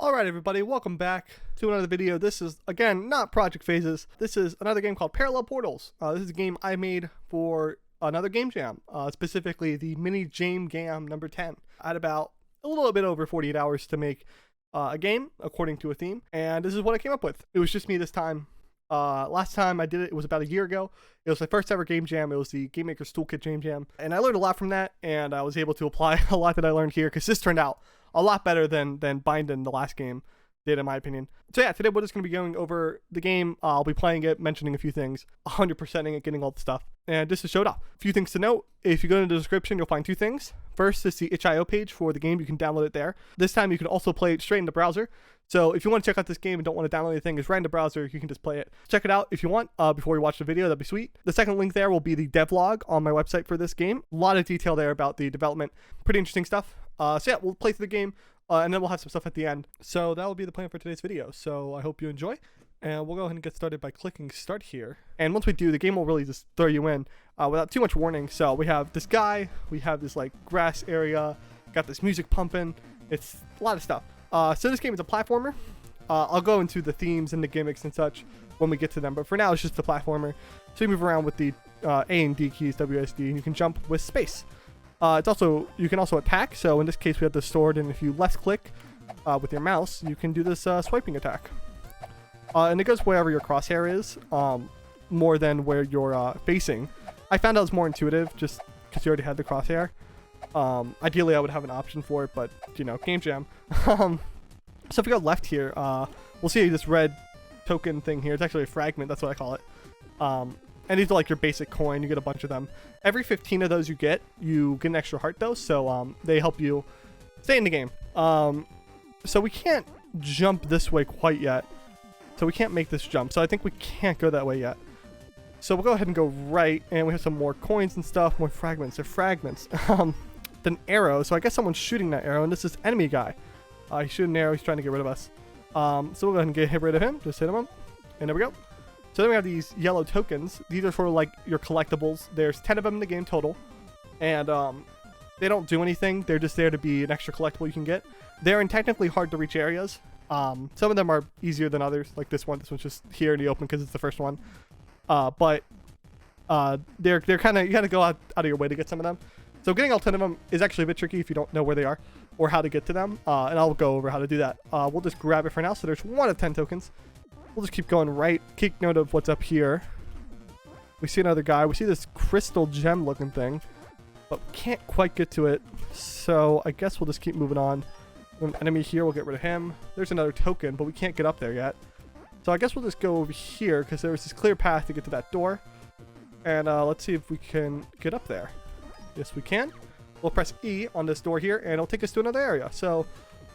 Alright everybody, welcome back to another video. This is, again, not Project Phases. This is another game called Parallel Portals. This is a game I made for another game jam, specifically the Mini Jame Gam number 10. I had about a little bit over 48 hours to make a game according to a theme, and this is what I came up with. It was just me this time. Last time I did it, it was about a year ago. It was my first ever game jam. It was the Game Maker's Toolkit Game Jam, and I learned a lot from that, and I was able to apply a lot that I learned here, because this turned out a lot better than Bindin', the last game, did, in my opinion. So yeah, today we're just going to be going over the game. I'll be playing it, mentioning a few things, 100%ing it, getting all the stuff, and just to show it off. A few things to note: if you go into the description, you'll find two things. First is the itch.io page for the game. You can download it there. This time you can also play it straight in the browser. So if you want to check out this game and don't want to download anything, it's right in the browser. You can just play it. Check it out if you want before you watch the video. That'd be sweet. The second link there will be the devlog on my website for this game. A lot of detail there about the development. Pretty interesting stuff. So yeah, we'll play through the game. And then we'll have some stuff at the end. So that will be the plan for today's video. So I hope you enjoy. And we'll go ahead and get started by clicking start here. And once we do, the game will really just throw you in without too much warning. So we have this guy. We have this like grass area. Got this music pumping. It's a lot of stuff. So this game is a platformer. I'll go into the themes and the gimmicks and such when we get to them. But for now, it's just a platformer. So you move around with the A and D keys, WSD, and you can jump with space. You can also attack. So in this case, we have the sword, and if you left click with your mouse, you can do this swiping attack. And it goes wherever your crosshair is, more than where you're facing. I found out it's more intuitive, just because you already had the crosshair. Ideally, I would have an option for it, but you know, game jam. So if we go left here, we'll see this red token thing here. It's actually a fragment. That's what I call it. And these are like your basic coin. You get a bunch of them. Every 15 of those you get an extra heart though. So they help you stay in the game. So we can't jump this way quite yet. So we can't make this jump. So I think we can't go that way yet. So we'll go ahead and go right. And we have some more coins and stuff. More fragments. They're fragments. An arrow. So I guess someone's shooting that arrow. And this is enemy guy. He's shooting an arrow. He's trying to get rid of us. So we'll go ahead and get rid of him. Just hit him up. And there we go. So then we have these yellow tokens. These are sort of like your collectibles. There's 10 of them in the game total. And they don't do anything. They're just there to be an extra collectible you can get. They're in technically hard to reach areas. Some of them are easier than others. Like this one. This one's just here in the open because it's the first one. But they're kind of, you gotta go out of your way to get some of them. So getting all 10 of them is actually a bit tricky if you don't know where they are or how to get to them. And I'll go over how to do that. We'll just grab it for now. So there's 1 of 10 tokens. We'll just keep going right. Keep note of what's up here. We see another guy. We see this crystal gem looking thing, but we can't quite get to it. So I guess we'll just keep moving on. An enemy here, we'll get rid of him. There's another token, but we can't get up there yet. So I guess we'll just go over here because there's this clear path to get to that door. And let's see if we can get up there. Yes, we can. We'll press E on this door here, and it'll take us to another area. So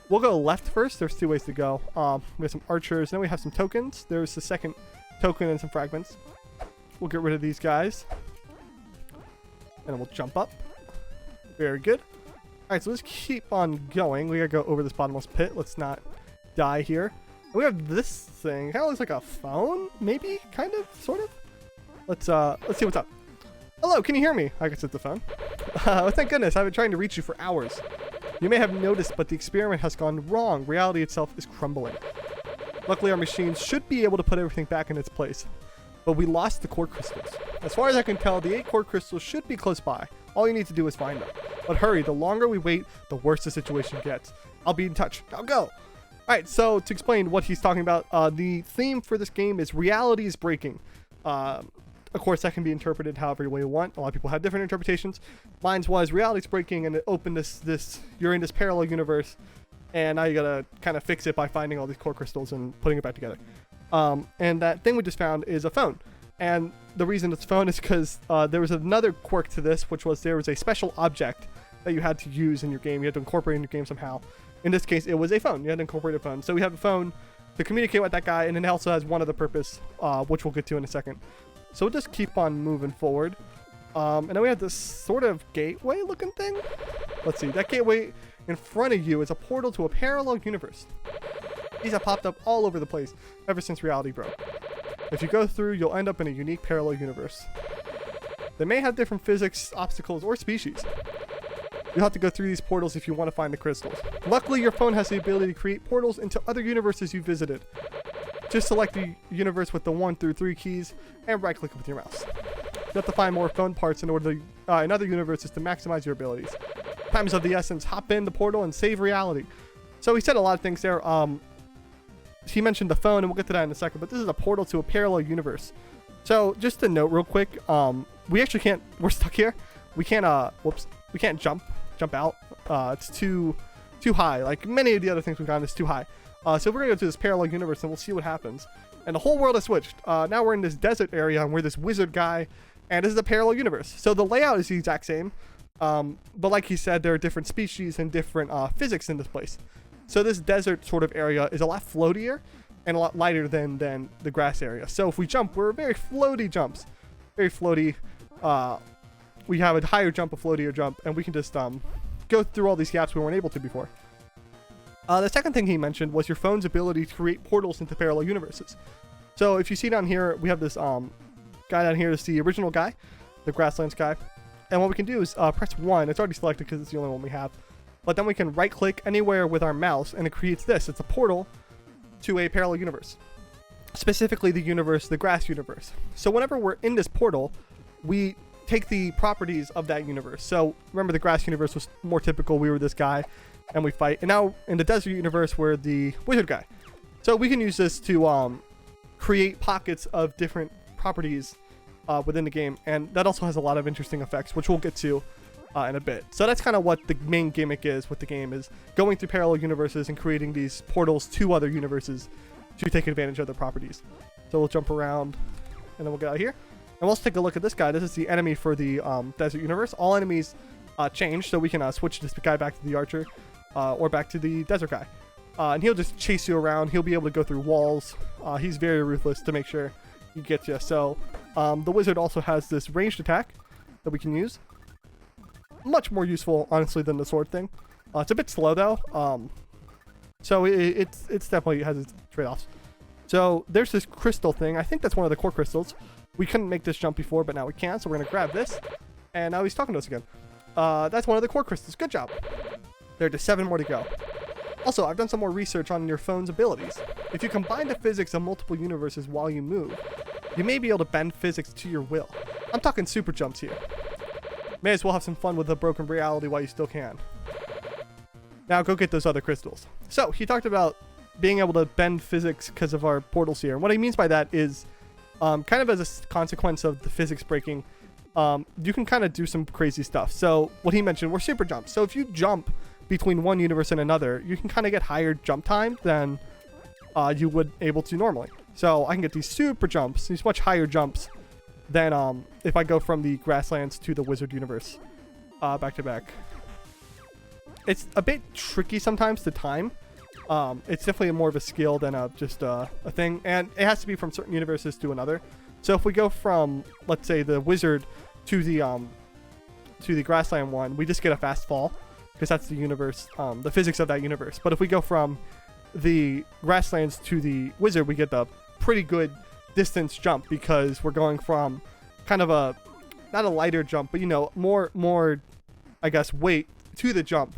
we'll go left first. There's 2 ways to go. We have some archers. Then we have some tokens. There's the second token and some fragments. We'll get rid of these guys. And then we'll jump up. Very good. All right, so let's keep on going. We gotta go over this bottomless pit. Let's not die here. And we have this thing. Kind of looks like a phone, maybe, kind of, sort of. Let's see what's up. Hello, can you hear me? I guess it's the phone. Oh, thank goodness. I've been trying to reach you for hours. You may have noticed, but the experiment has gone wrong. Reality itself is crumbling. Luckily, our machines should be able to put everything back in its place. But we lost the core crystals. As far as I can tell, the 8 core crystals should be close by. All you need to do is find them. But hurry, the longer we wait, the worse the situation gets. I'll be in touch. Now go! Alright, so to explain what he's talking about, the theme for this game is reality is breaking. Of course, that can be interpreted however way you want. A lot of people have different interpretations. Mine was reality's breaking, and it opened this you're in this parallel universe, and now you gotta kind of fix it by finding all these core crystals and putting it back together. And that thing we just found is a phone. And the reason it's a phone is because there was another quirk to this, which was there was a special object that you had to use in your game. You had to incorporate in your game somehow. In this case, it was a phone. You had to incorporate a phone. So we have a phone to communicate with that guy, and it also has one other purpose, which we'll get to in a second. So we'll just keep on moving forward. And then we have this sort of gateway looking thing. Let's see. That gateway in front of you is a portal to a parallel universe. These have popped up all over the place ever since reality broke. If you go through, you'll end up in a unique parallel universe. They may have different physics, obstacles, or species. You'll have to go through these portals if you want to find the crystals. Luckily, your phone has the ability to create portals into other universes you visited. Just select the universe with the 1 through 3 keys and right-click with your mouse. You have to find more phone parts in order to, in other universes to maximize your abilities. Time is of the essence. Hop in the portal and save reality. So he said a lot of things there. He mentioned the phone, and we'll get to that in a second, but this is a portal to a parallel universe. So just a note real quick, we actually can't, we're stuck here. We can't, we can't jump out. It's too high. Like many of the other things we've gotten, it's too high. So we're gonna go to this parallel universe and we'll see what happens. And the whole world has switched. Now we're in this desert area and we're this wizard guy, and this is a parallel universe. So the layout is the exact same, but like he said, there are different species and different physics in this place. So this desert sort of area is a lot floatier and a lot lighter than the grass area. So if we jump, we're very floaty jumps. Very floaty. We have a higher jump, a floatier jump, and we can just go through all these gaps we weren't able to before. The second thing he mentioned was your phone's ability to create portals into parallel universes. So if you see down here, we have this guy down here. It's the original guy, the Grasslands guy. And what we can do is press 1. It's already selected because it's the only one we have. But then we can right-click anywhere with our mouse, and it creates this. It's a portal to a parallel universe. Specifically the universe, the grass universe. So whenever we're in this portal, we take the properties of that universe. So remember, the grass universe was more typical. We were this guy, and we fight. And now in the desert universe, we're the wizard guy. So we can use this to create pockets of different properties within the game. And that also has a lot of interesting effects, which we'll get to in a bit. So that's kind of what the main gimmick is with the game, is going through parallel universes and creating these portals to other universes to take advantage of their properties. So we'll jump around, and then we'll get out here. And let's take a look at this guy. This is the enemy for the desert universe. All enemies change, so we can switch this guy back to the archer or back to the desert guy. And he'll just chase you around. He'll be able to go through walls. He's very ruthless to make sure he gets you. So the wizard also has this ranged attack that we can use. Much more useful, honestly, than the sword thing. It's a bit slow, though. So it's definitely has its trade-offs. So there's this crystal thing. I think that's one of the core crystals. We couldn't make this jump before, but now we can. So we're going to grab this. And now he's talking to us again. That's one of the core crystals. Good job. There are just 7 more to go. Also, I've done some more research on your phone's abilities. If you combine the physics of multiple universes while you move, you may be able to bend physics to your will. I'm talking super jumps here. May as well have some fun with the broken reality while you still can. Now go get those other crystals. So he talked about being able to bend physics because of our portals here. And what he means by that is kind of as a consequence of the physics breaking, you can kind of do some crazy stuff. So what he mentioned were super jumps. So if you jump between one universe and another, you can kind of get higher jump time than you would able to normally. So I can get these super jumps, these much higher jumps than if I go from the Grasslands to the Wizard universe back to back. It's a bit tricky sometimes to time. It's definitely more of a skill than just a thing, and it has to be from certain universes to another. So if we go from, let's say, the Wizard to the Grassland one, we just get a fast fall because that's the universe, the physics of that universe. But if we go from the Grasslands to the Wizard, we get the pretty good distance jump because we're going from kind of a, not a lighter jump, but you know, more I guess weight to the jump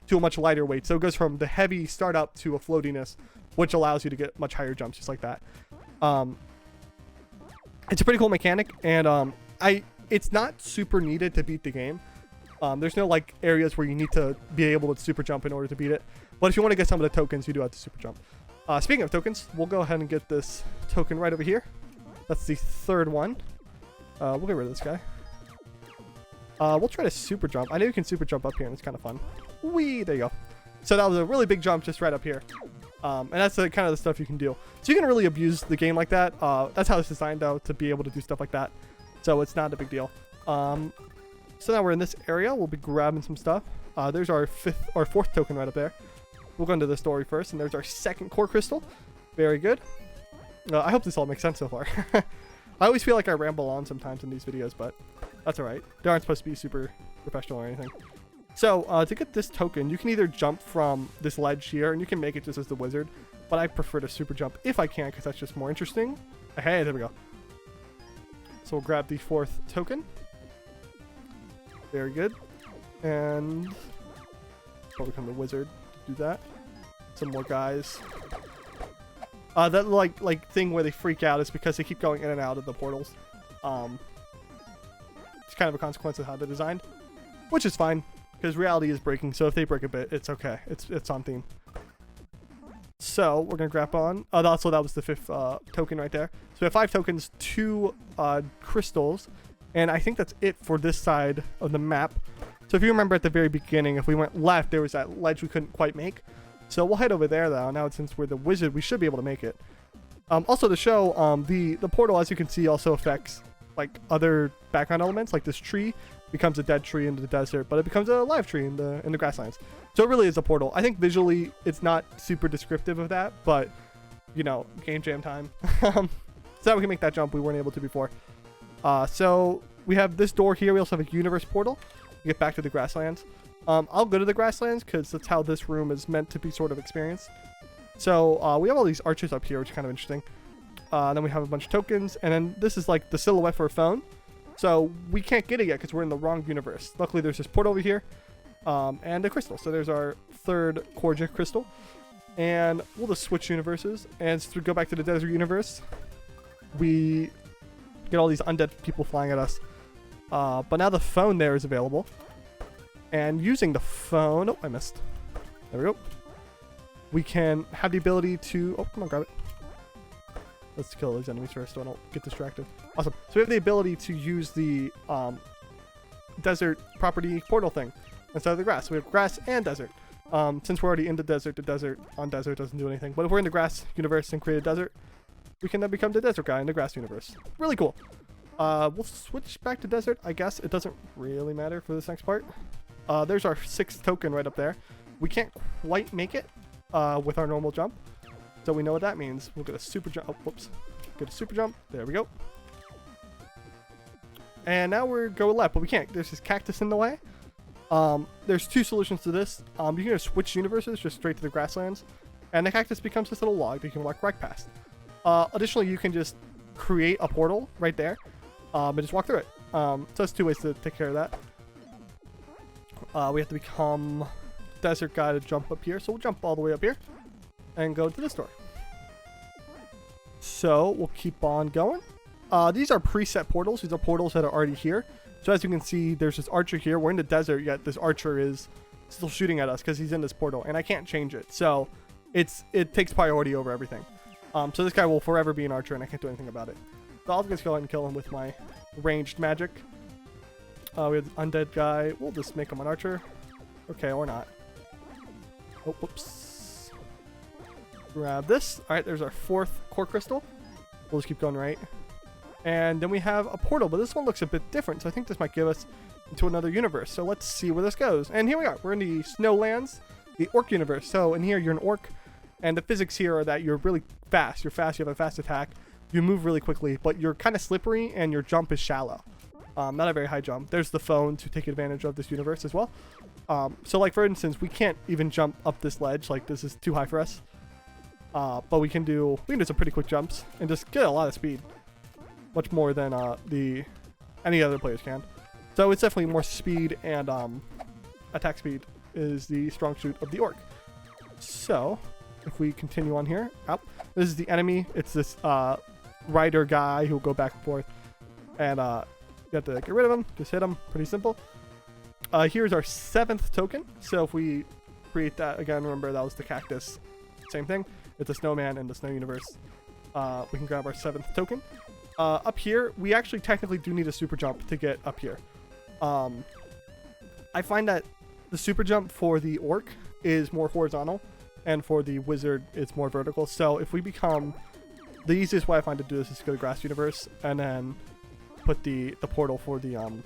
to a much lighter weight. So it goes from the heavy startup to a floatiness, which allows you to get much higher jumps just like that. It's a pretty cool mechanic, and it's not super needed to beat the game. There's no like areas where you need to be able to super jump in order to beat it. But if you want to get some of the tokens, you do have to super jump. Speaking of tokens, we'll go ahead and get this token right over here. That's the 3rd one. We'll get rid of this guy. We'll try to super jump. I know you can super jump up here, and it's kind of fun. Whee! There you go. So that was a really big jump just right up here. And that's the kind of the stuff you can do. So you can really abuse the game like that. That's how it's designed, though, to be able to do stuff like that. So it's not a big deal. So now we're in this area. We'll be grabbing some stuff. There's our 4th token right up there. We'll go into the story first, and there's our 2nd core crystal. Very good. I hope this all makes sense so far. I always feel like I ramble on sometimes in these videos, but that's alright. They aren't supposed to be super professional or anything. So, to get this token, you can either jump from this ledge here, and you can make it just as the wizard, but I prefer to super jump if I can, because that's just more interesting. Hey, there we go. So we'll grab the 4th token. Very good. And I'll become the wizard to do that. Some more guys. That like thing where they freak out is because they keep going in and out of the portals. It's kind of a consequence of how they're designed, which is fine because reality is breaking. So if they break a bit, it's okay. It's on theme. So we're gonna grab on. Also, that was the 5th token right there. So we have 5 tokens, 2 crystals, and I think that's it for this side of the map. So if you remember at the very beginning, if we went left, there was that ledge we couldn't quite make. So we'll head over there though. Now since we're the wizard, we should be able to make it. Also to show, the portal, as you can see, also affects like other background elements. Like this tree becomes a dead tree in the desert, but it becomes a live tree in the grasslands. So it really is a portal. I think visually it's not super descriptive of that, but you know, game jam time. So that we can make that jump we weren't able to before. So we have this door here. We also have a universe portal to get back to the grasslands. I'll go to the grasslands because that's how this room is meant to be sort of experienced. So we have all these arches up here, which is kind of interesting. Then we have a bunch of tokens, and then this is like the silhouette for a phone. So we can't get it yet because we're in the wrong universe. Luckily, there's this portal over here, and a crystal. So there's our 3rd Corja crystal, and we'll just switch universes. And to go back to the desert universe, we get all these undead people flying at us. But now the phone there is available. And using the phone, oh, I missed. There we go. We can have the ability to, oh, come on, grab it. Let's kill those enemies first so I don't get distracted. Awesome. So we have the ability to use the desert property portal thing instead of the grass. So we have grass and desert. Since we're already in the desert on desert doesn't do anything. But if we're in the grass universe and create a desert, we can then become the desert guy in the grass universe. Really cool. We'll switch back to desert, I guess. It doesn't really matter for this next part. There's our 6th token right up there. We can't quite make it with our normal jump. So we know what that means. We'll get a super jump. Oh, whoops. Get a super jump. There we go. And now we're going left, but we can't. There's this cactus in the way. There's 2 solutions to this. You can just switch universes just straight to the grasslands. And the cactus becomes this little log that you can walk right past. Additionally, you can just create a portal right there. And just walk through it. So that's 2 ways to take care of that. We have to become desert guy to jump up here. So we'll jump all the way up here and go to this door. So we'll keep on going. These are preset portals. These are portals that are already here. So as you can see, there's this archer here. We're in the desert, yet this archer is still shooting at us because he's in this portal, and I can't change it. So it takes priority over everything. So this guy will forever be an archer, and I can't do anything about it. So I'll just go ahead and kill him with my ranged magic. We have the undead guy. We'll just make him an archer. Okay, or not. Oh, whoops. Grab this. All right, there's our 4th core crystal. We'll just keep going right. And then we have a portal, but this one looks a bit different. So I think this might give us into another universe. So let's see where this goes. And here we are. We're in the Snowlands, the orc universe. So in here, you're an orc. And the physics here are that you're really fast. You're fast. You have a fast attack. You move really quickly, but you're kind of slippery and your jump is shallow. Not a very high jump. There's the phone to take advantage of this universe as well. So like for instance, we can't even jump up this ledge. Like this is too high for us. But we can do some pretty quick jumps and just get a lot of speed. Much more than any other players can. So it's definitely more speed, and attack speed is the strong suit of the orc. So if we continue on here, this is the enemy. It's this rider guy who'll go back and forth, and you have to get rid of him. Just hit him. Pretty simple. Here's our 7th token. So if we create that again, remember that was the cactus. Same thing. It's a snowman in the snow universe. We can grab our 7th token. Up here, we actually technically do need a super jump to get up here. I find that the super jump for the orc is more horizontal, and for the wizard, it's more vertical. So if we become, the easiest way I find to do this is to go to grass universe, and then put the portal for the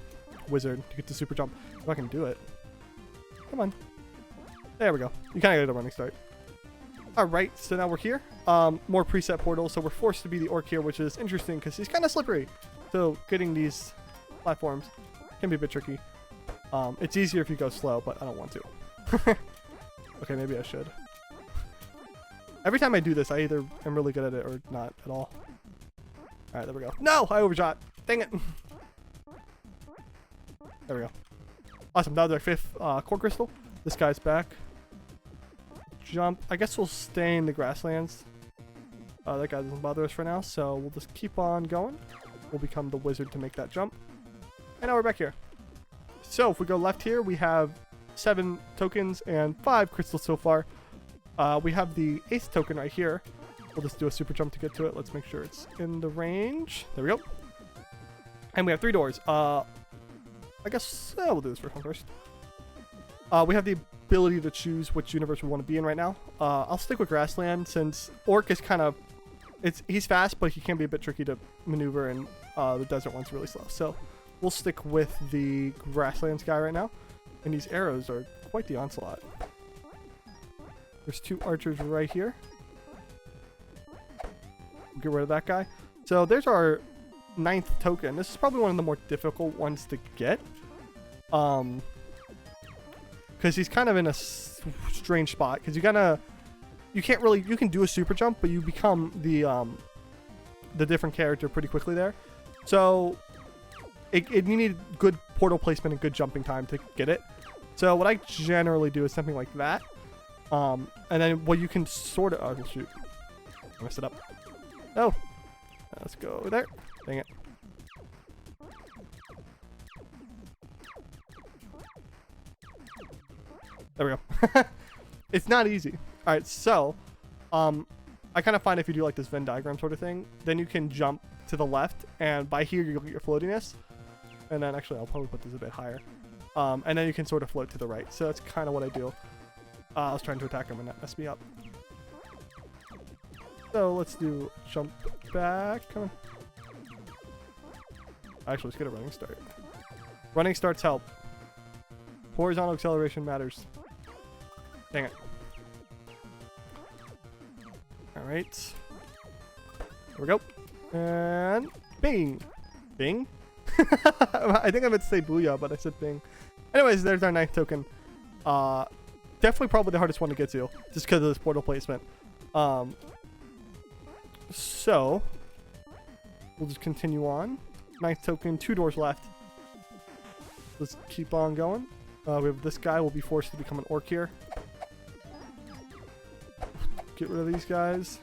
wizard to get the super jump. If I can do it. Come on. There we go. You kind of get a running start. Alright, so now we're here. More preset portals, so we're forced to be the orc here, which is interesting because he's kind of slippery. So getting these platforms can be a bit tricky. It's easier if you go slow, but I don't want to. Okay, maybe I should. Every time I do this, I either am really good at it or not at all. Alright, there we go. No! I overshot! Dang it! There we go. Awesome, that was our 5th core crystal. This guy's back. Jump. I guess we'll stay in the grasslands. That guy doesn't bother us for now, so we'll just keep on going. We'll become the wizard to make that jump. And now we're back here. So if we go left here, we have 7 tokens and 5 crystals so far. We have the 8th token right here. We'll just do a super jump to get to it. Let's make sure it's in the range. There we go. And we have 3 doors. I guess we'll do this first one first. We have the ability to choose which universe we want to be in right now. I'll stick with grassland since Orc is kind of... he's fast, but he can be a bit tricky to maneuver, and the desert one's really slow. So we'll stick with the grasslands guy right now. And these arrows are quite the onslaught. There's 2 archers right here. Get rid of that guy. So there's our 9th token. This is probably one of the more difficult ones to get. Because he's kind of in a strange spot. Because you can't really, you can do a super jump, but you become the different character pretty quickly there. So you need good portal placement and good jumping time to get it. So what I generally do is something like that. And then what you can sort of, oh shoot, I messed it up. Oh, let's go over there. Dang it. There we go. It's not easy. All right, so I kind of find if you do like this Venn diagram sort of thing, then you can jump to the left, and by here you'll get your floatiness. And then actually I'll probably put this a bit higher. And then you can sort of float to the right. So that's kind of what I do. I was trying to attack him and that messed me up. So let's do jump back. Come on. Actually, let's get a running start. Running starts help. Horizontal acceleration matters. Dang it. Alright. There we go. And bing. Bing? I think I meant to say booyah, but I said bing. Anyways, there's our 9th token. Definitely probably the hardest one to get to, just because of this portal placement. So, we'll just continue on. 9th token, 2 doors left. Let's keep on going. We have this guy. We'll be forced to become an orc here. Get rid of these guys.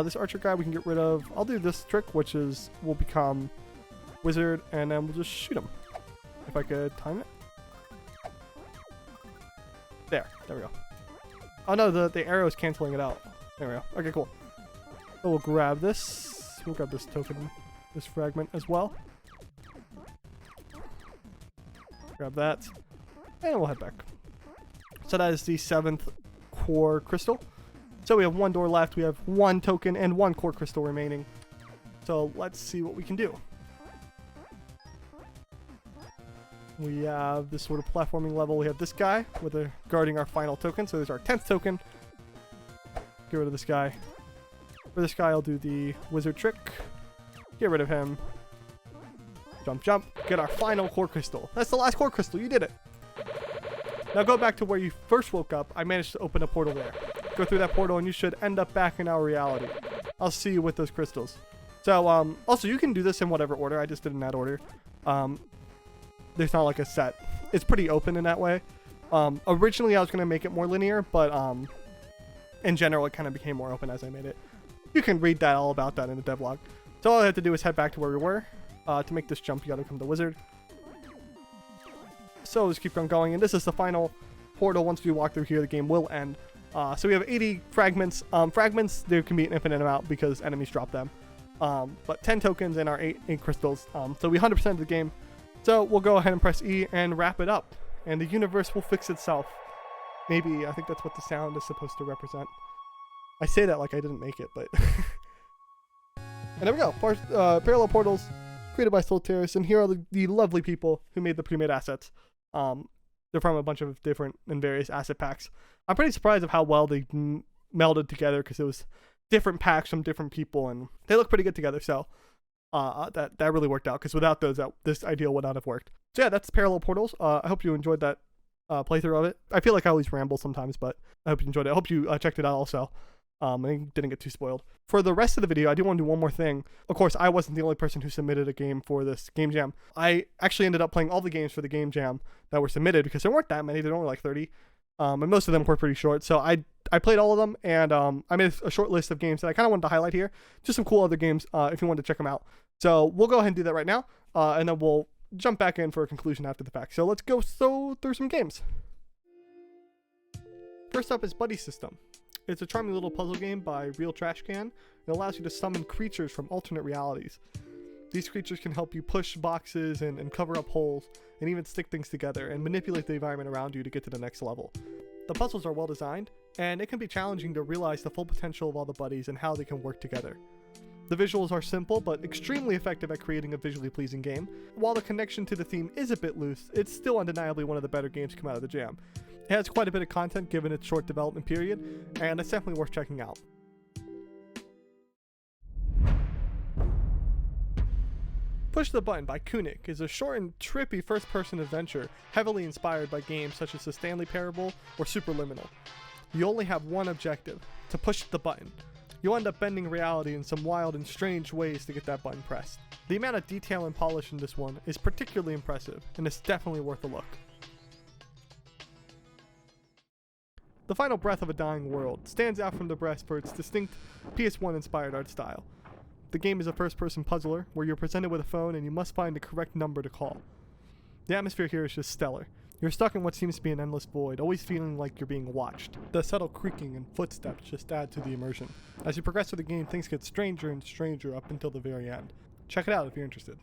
This archer guy we can get rid of. I'll do this trick, which is we'll become wizard, and then we'll just shoot him. If I could time it. There we go. Oh no, the arrow is canceling it out. There we go. Okay, cool. So we'll grab this. We'll grab this token, this fragment as well. Grab that. And we'll head back. So that is the 7th core crystal. So we have 1 door left. We have 1 token and 1 core crystal remaining. So let's see what we can do. We have this sort of platforming level. We have this guy guarding our final token. So there's our 10th token. Get rid of this guy. For this guy, I'll do the wizard trick. Get rid of him. Jump, jump. Get our final core crystal. That's the last core crystal. You did it. Now go back to where you first woke up. I managed to open a portal there. Go through that portal and you should end up back in our reality. I'll see you with those crystals. So, also you can do this in whatever order. I just did in that order. There's not like a set. It's pretty open in that way. Originally I was going to make it more linear, but in general it kind of became more open as I made it. You can read that all about that in the devlog. So all I have to do is head back to where we were. To make this jump, you gotta become the wizard. So let's keep on going, and this is the final portal. Once we walk through here, the game will end. So we have 80 fragments. Fragments, there can be an infinite amount because enemies drop them. But 10 tokens and our 8 crystals. So we 100% the game. So we'll go ahead and press E and wrap it up. And the universe will fix itself. Maybe, I think that's what the sound is supposed to represent. I say that like I didn't make it, but... And there we go. Parallel portals created by Solteris, and here are the lovely people who made the pre-made assets. They're from a bunch of different and various asset packs. I'm pretty surprised of how well they melded together, because it was different packs from different people, and they look pretty good together. So that really worked out, because without those, this idea would not have worked. So yeah, that's Parallel Portals. I hope you enjoyed that playthrough of it. I feel like I always ramble sometimes, but I hope you enjoyed it. I hope you checked it out also. I didn't get too spoiled. For the rest of the video, I do want to do one more thing. Of course, I wasn't the only person who submitted a game for this Game Jam. I actually ended up playing all the games for the Game Jam that were submitted because there weren't that many. There were only like 30. And most of them were pretty short. So I played all of them, and I made a short list of games that I kind of wanted to highlight here. Just some cool other games if you wanted to check them out. So we'll go ahead and do that right now, and then we'll jump back in for a conclusion after the fact. So let's go through some games. First up is Buddy System. It's a charming little puzzle game by Real Trash Can. It allows you to summon creatures from alternate realities. These creatures can help you push boxes and cover up holes, and even stick things together and manipulate the environment around you to get to the next level. The puzzles are well designed, and it can be challenging to realize the full potential of all the buddies and how they can work together. The visuals are simple but extremely effective at creating a visually pleasing game. While the connection to the theme is a bit loose, it's still undeniably one of the better games to come out of the jam. It has quite a bit of content given its short development period, and it's definitely worth checking out. Push the Button by Kunik is a short and trippy first-person adventure heavily inspired by games such as the Stanley Parable or Superliminal. You only have one objective: to push the button. You'll end up bending reality in some wild and strange ways to get that button pressed. The amount of detail and polish in this one is particularly impressive, and it's definitely worth a look. The Final Breath of a Dying World stands out from the rest for its distinct PS1-inspired art style. The game is a first-person puzzler where you're presented with a phone and you must find the correct number to call. The atmosphere here is just stellar. You're stuck in what seems to be an endless void, always feeling like you're being watched. The subtle creaking and footsteps just add to the immersion. As you progress through the game, things get stranger and stranger up until the very end. Check it out if you're interested.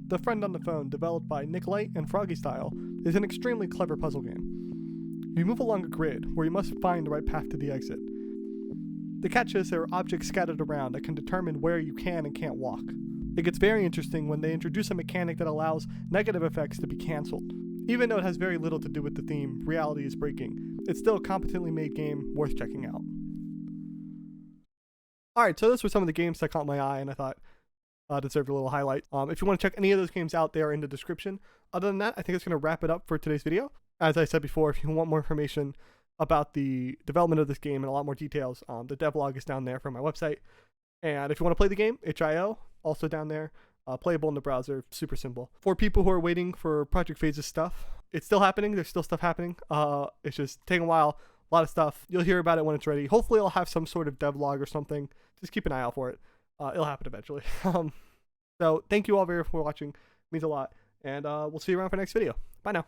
The Friend on the Phone, developed by Nick Light and Froggy Style, is an extremely clever puzzle game. You move along a grid where you must find the right path to the exit. The catch is there are objects scattered around that can determine where you can and can't walk. It gets very interesting when they introduce a mechanic that allows negative effects to be cancelled. Even though it has very little to do with the theme, reality is breaking, it's still a competently made game worth checking out. Alright, so those were some of the games that caught my eye and I thought deserved a little highlight. If you want to check any of those games out, they are in the description. Other than that, I think it's going to wrap it up for today's video. As I said before, if you want more information about the development of this game and a lot more details, the devlog is down there from my website. And if you want to play the game, itch.io, also down there. Playable in the browser, super simple. For people who are waiting for Project Phases stuff, it's still happening. There's still stuff happening. It's just taking a while. A lot of stuff. You'll hear about it when it's ready. Hopefully I'll have some sort of devlog or something. Just keep an eye out for it. It'll happen eventually. So thank you all very much for watching. It means a lot. And we'll see you around for the next video. Bye now.